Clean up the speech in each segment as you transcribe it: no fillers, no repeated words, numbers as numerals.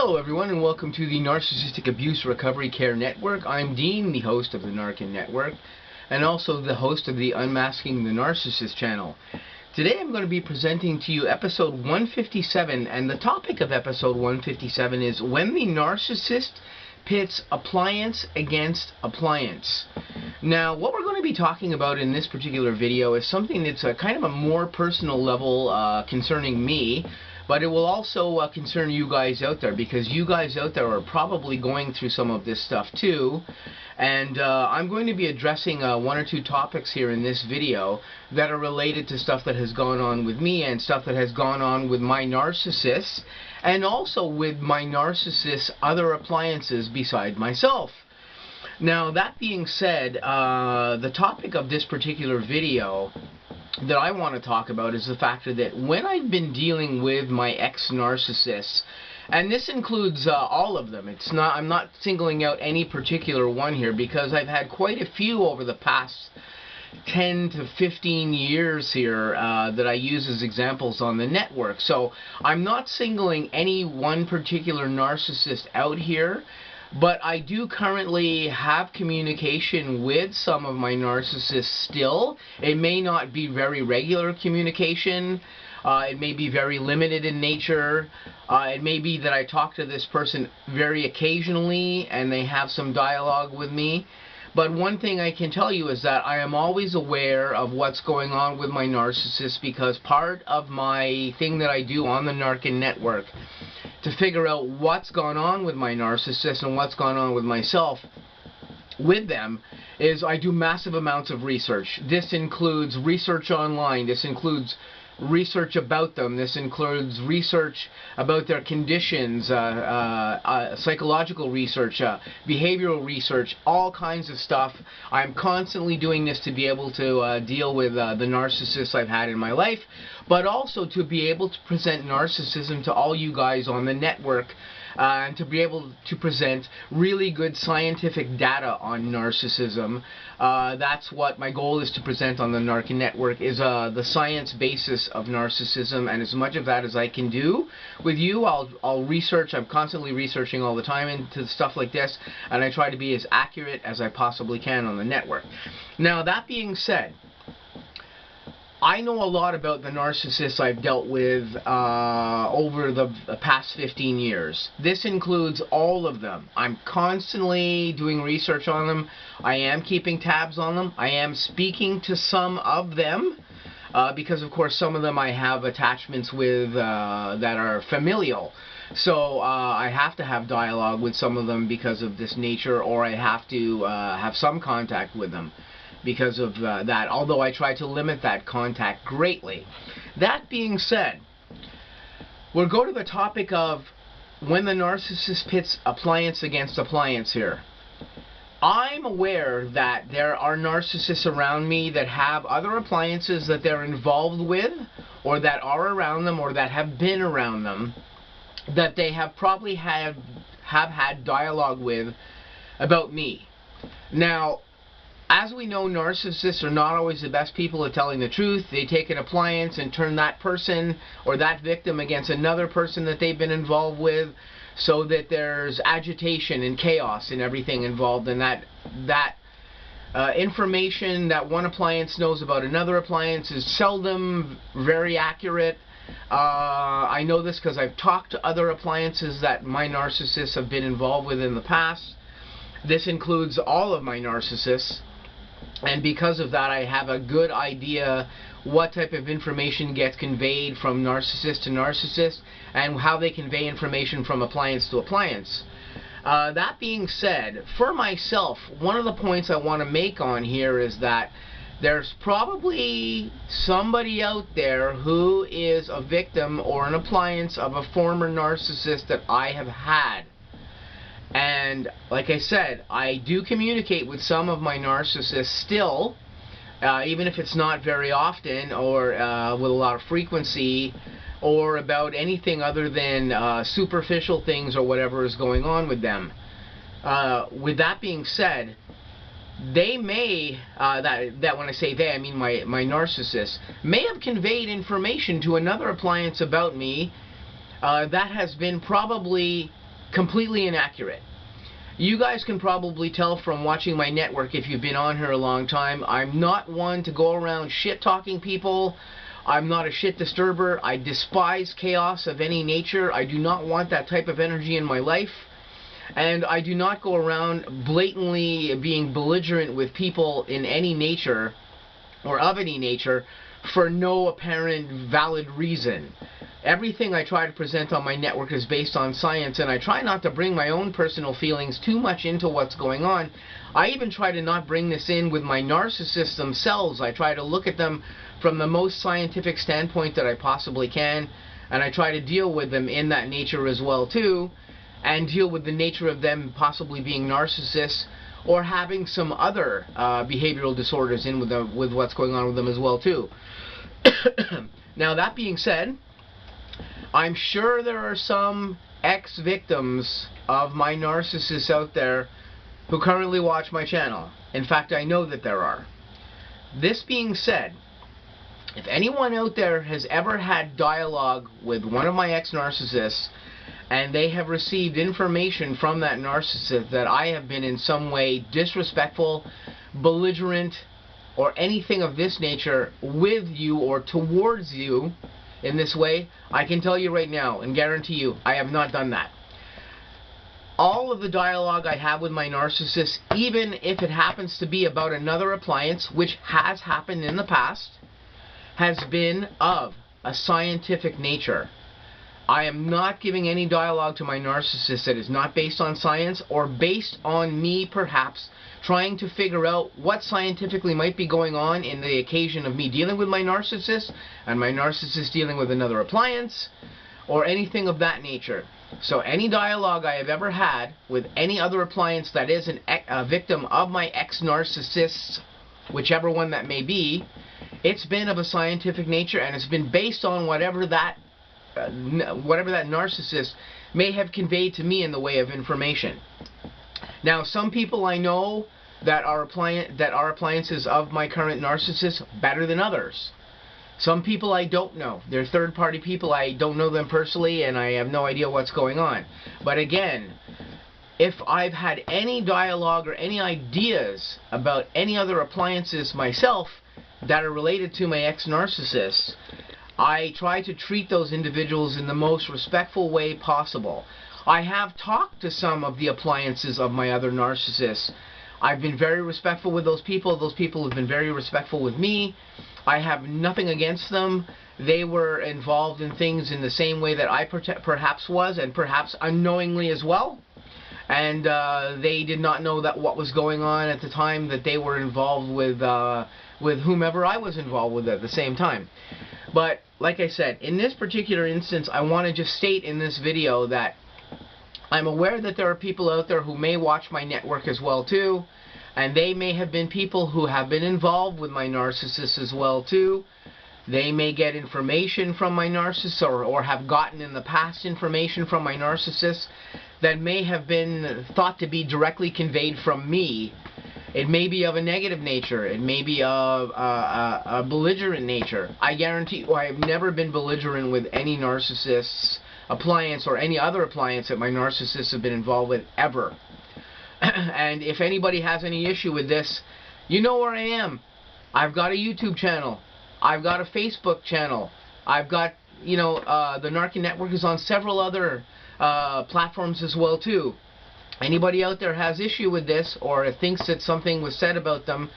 Hello everyone, and welcome to the Narcissistic Abuse Recovery Care Network. I'm Dean, the host of the N.A.R.C.N Network, and also the host of the Unmasking the Narcissist channel. Today I'm going to be presenting to you episode 157, and the topic of episode 157 is when the narcissist pits appliance against appliance. Now, what we're going to be talking about in this particular video is something that's kind of a more personal level concerning me, but it will also concern you guys out there, because you guys out there are probably going through some of this stuff too. And I'm going to be addressing one or two topics here in this video that are related to stuff that has gone on with me and stuff that has gone on with my narcissists, and also with my narcissist's other appliances beside myself. Now, that being said, the topic of this particular video that I want to talk about is the fact that when I've been dealing with my ex-narcissists, and this includes all of them, I'm not singling out any particular one here, because I've had quite a few over the past 10 to 15 years here that I use as examples on the network. So I'm not singling any one particular narcissist out here, but I do currently have communication with some of my narcissists still. It may not be very regular communication. It may be very limited in nature. It may be that I talk to this person very occasionally and they have some dialogue with me. But one thing I can tell you is that I am always aware of what's going on with my narcissist, because part of my thing that I do on the N.A.R.C.N network to figure out what's gone on with my narcissist and what's gone on with myself with them is I do massive amounts of research. This includes research online. This includes research about them. This includes research about their conditions, psychological research, behavioral research, all kinds of stuff. I'm constantly doing this to be able to deal with the narcissists I've had in my life, but also to be able to present narcissism to all you guys on the network, and to be able to present really good scientific data on narcissism. That's what my goal is to present on the N.A.R.C.N network, is the science basis of narcissism, and as much of that as I can do with you, I'll research. I'm constantly researching all the time into stuff like this, and I try to be as accurate as I possibly can on the network. Now, that being said, I know a lot about the narcissists I've dealt with over the past 15 years. This includes all of them. I'm constantly doing research on them. I am keeping tabs on them. I am speaking to some of them, because of course some of them I have attachments with that are familial. So I have to have dialogue with some of them because of this nature, or I have to have some contact with them because of that, although I try to limit that contact greatly. That being said, we'll go to the topic of when the narcissist pits appliance against appliance here. I'm aware that there are narcissists around me that have other appliances that they're involved with, or that are around them, or that have been around them, that they have probably have had dialogue with about me. Now, as we know, narcissists are not always the best people at telling the truth. They take an appliance and turn that person or that victim against another person that they've been involved with, so that there's agitation and chaos and everything involved in that information that one appliance knows about another appliance is seldom very accurate. I know this because I've talked to other appliances that my narcissists have been involved with in the past. This includes all of my narcissists. And because of that, I have a good idea what type of information gets conveyed from narcissist to narcissist, and how they convey information from appliance to appliance. That being said, for myself, one of the points I want to make on here is that there's probably somebody out there who is a victim or an appliance of a former narcissist that I have had. And like I said, I do communicate with some of my narcissists still, even if it's not very often or with a lot of frequency, or about anything other than superficial things or whatever is going on with them. With that being said, they may, that when I say they, I mean my narcissist, may have conveyed information to another appliance about me that has been probably completely inaccurate. You guys can probably tell from watching my network, if you've been on here a long time, I'm not one to go around shit-talking people. I'm not a shit disturber. I despise chaos of any nature. I do not want that type of energy in my life. And I do not go around blatantly being belligerent with people in any nature, or of any nature, for no apparent valid reason. Everything I try to present on my network is based on science, and I try not to bring my own personal feelings too much into what's going on. I even try to not bring this in with my narcissists themselves. I try to look at them from the most scientific standpoint that I possibly can, and I try to deal with them in that nature as well too, and deal with the nature of them possibly being narcissists or having some other behavioral disorders in with what's going on with them as well too. Now, that being said, I'm sure there are some ex-victims of my narcissists out there who currently watch my channel. In fact, I know that there are. This being said, if anyone out there has ever had dialogue with one of my ex-narcissists and they have received information from that narcissist that I have been in some way disrespectful, belligerent, or anything of this nature with you or towards you in this way, I can tell you right now and guarantee you I have not done that. All of the dialogue I have with my narcissist, even if it happens to be about another appliance, which has happened in the past, has been of a scientific nature. I am not giving any dialogue to my narcissist that is not based on science or based on me perhaps trying to figure out what scientifically might be going on in the occasion of me dealing with my narcissist and my narcissist dealing with another appliance or anything of that nature. So any dialogue I have ever had with any other appliance that is a victim of my ex-narcissists, whichever one that may be, it's been of a scientific nature, and it's been based on whatever that narcissist may have conveyed to me in the way of information. Now, some people I know that are appliances of my current narcissist better than others. Some people I don't know. They're third-party people. I don't know them personally, and I have no idea what's going on. But again, if I've had any dialogue or any ideas about any other appliances myself that are related to my ex-narcissist, I try to treat those individuals in the most respectful way possible. I have talked to some of the appliances of my other narcissists. I've been very respectful with those people. Those people have been very respectful with me. I have nothing against them. They were involved in things in the same way that I perhaps was, and perhaps unknowingly as well. And they did not know that what was going on at the time that they were involved with whomever I was involved with at the same time. But like I said, in this particular instance, I want to just state in this video that I'm aware that there are people out there who may watch my network as well too, and they may have been people who have been involved with my narcissist as well too. They may get information from my narcissist or have gotten in the past information from my narcissist that may have been thought to be directly conveyed from me. It may be of a negative nature. It may be of a belligerent nature. I guarantee you I have never been belligerent with any narcissist's appliance or any other appliance that my narcissists have been involved with ever. And if anybody has any issue with this, you know where I am. I've got a YouTube channel. I've got a Facebook channel. I've got, the N.A.R.C.N network is on several other platforms as well too. Anybody out there has issue with this or thinks that something was said about them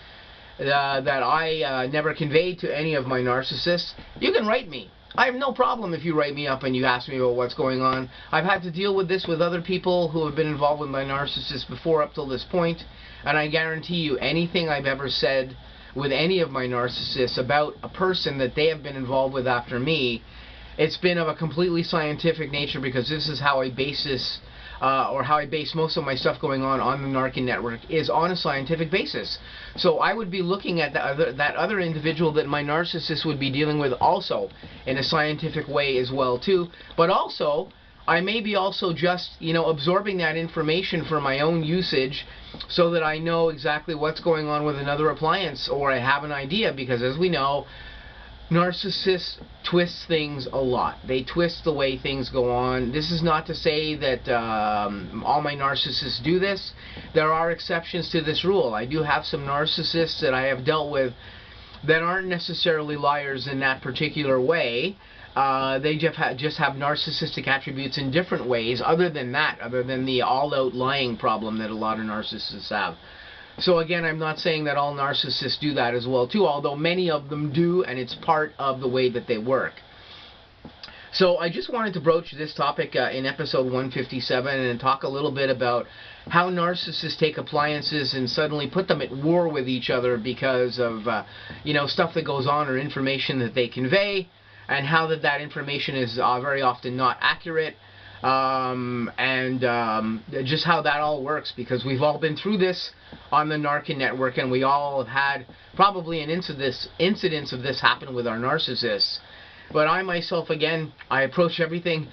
that I never conveyed to any of my narcissists, you can write me. I have no problem if you write me up and you ask me about what's going on. I've had to deal with this with other people who have been involved with my narcissist before up till this point, and I guarantee you anything I've ever said with any of my narcissists about a person that they have been involved with after me, it's been of a completely scientific nature, because this is how I base this, or how I base most of my stuff going on the N.A.R.C.N network, is on a scientific basis. So I would be looking at that other individual that my narcissist would be dealing with also in a scientific way as well too. But also, I may be also just, absorbing that information for my own usage so that I know exactly what's going on with another appliance, or I have an idea, because as we know, narcissists twist things a lot. They twist the way things go on. This is not to say that all my narcissists do this. There are exceptions to this rule. I do have some narcissists that I have dealt with that aren't necessarily liars in that particular way. They just have narcissistic attributes in different ways other than the all-out lying problem that a lot of narcissists have. So again, I'm not saying that all narcissists do that as well too, although many of them do, and it's part of the way that they work. So I just wanted to broach this topic in episode 157 and talk a little bit about how narcissists take appliances and suddenly put them at war with each other because of stuff that goes on or information that they convey, and how that information is very often not accurate. Just how that all works, because we've all been through this on the N.A.R.C.N network, and we all have had probably an incidence of this happen with our narcissists. But I myself, again, I approach everything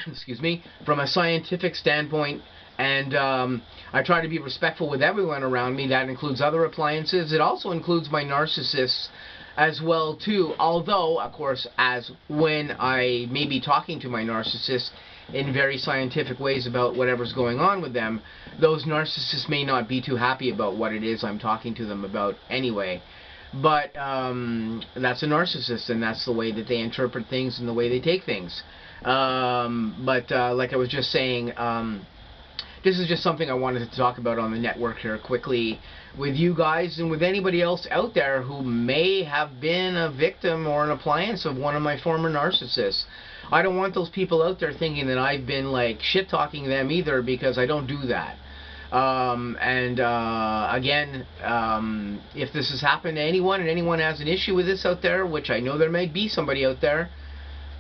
excuse me, from a scientific standpoint, and I try to be respectful with everyone around me. That includes other appliances. It also includes my narcissists as well too, although of course, as when I may be talking to my narcissists in very scientific ways about whatever's going on with them, those narcissists may not be too happy about what it is I'm talking to them about anyway. But that's a narcissist, and that's the way that they interpret things and the way they take things. Like I was just saying, this is just something I wanted to talk about on the network here quickly with you guys and with anybody else out there who may have been a victim or an appliance of one of my former narcissists. I don't want those people out there thinking that I've been like shit-talking them either, because I don't do that. Again, if this has happened to anyone and anyone has an issue with this out there, which I know there might be somebody out there,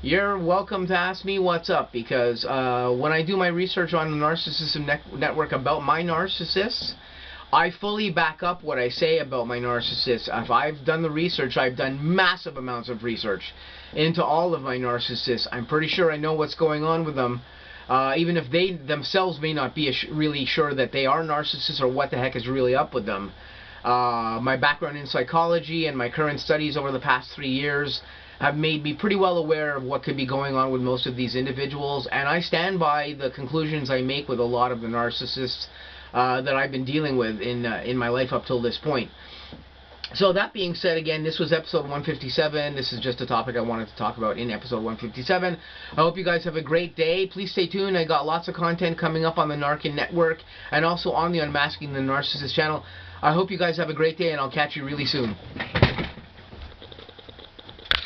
you're welcome to ask me what's up, because when I do my research on the Narcissism Network about my narcissists, I fully back up what I say about my narcissists. If I've done the research, I've done massive amounts of research into all of my narcissists. I'm pretty sure I know what's going on with them, even if they themselves may not be really sure that they are narcissists or what the heck is really up with them. My background in psychology and my current studies over the past 3 years have made me pretty well aware of what could be going on with most of these individuals, and I stand by the conclusions I make with a lot of the narcissists that I've been dealing with in my life up till this point. So that being said, again, this was episode 157. This is just a topic I wanted to talk about in episode 157. I hope you guys have a great day. Please stay tuned. I got lots of content coming up on the N.A.R.C.N network and also on the Unmasking the Narcissist channel. I hope you guys have a great day, and I'll catch you really soon.